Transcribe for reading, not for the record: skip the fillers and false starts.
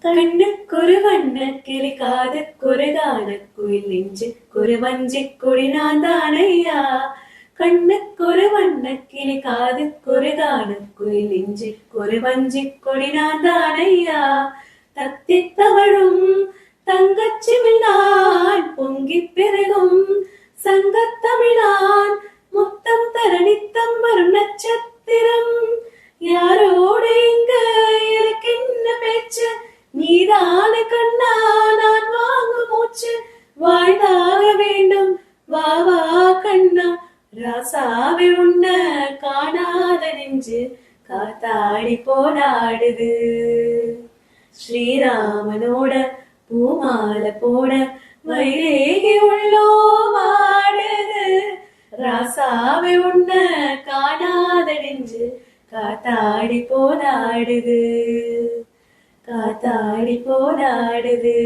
கண்ணுக்கொரு வண்ண கிளி காதுக்கொரு கானக்குயில் நெஞ்சுக்கொரு வஞ்சிக் கொடி நான் தானையா. கண்ணுக்கொரு வண்ண கிளி காதுக்கொரு கானக்குயில் நெஞ்சுக்கொரு வஞ்சிக் கொடி நான் தானையா. தத்தித் தவழும் தங்கச்சிமிழ் நான் பொங்கிப் பெருகும் சங்கத் தமிழான் முத்தம் தர நித்தம் வரும் நட்சத்திரம். யாரோடு இங்கு எனக்கென்ன பேச்சு, நீதான கண்ணா நான் வாங்கும் மூச்சு. வாழ்ந்தாக வேண்டும் வா வா கண்ணா, ராசாவை உன்ன காணாத நெஞ்சு காத்தாடி போராடுது. ஸ்ரீராமனோட பூமாலை போட வைரேகி உள்ளோ வாடுது. ராசாவை உன்ன காணாத நெஞ்சு காத்தாடி போராடுது, காத்தாடி போராடுது.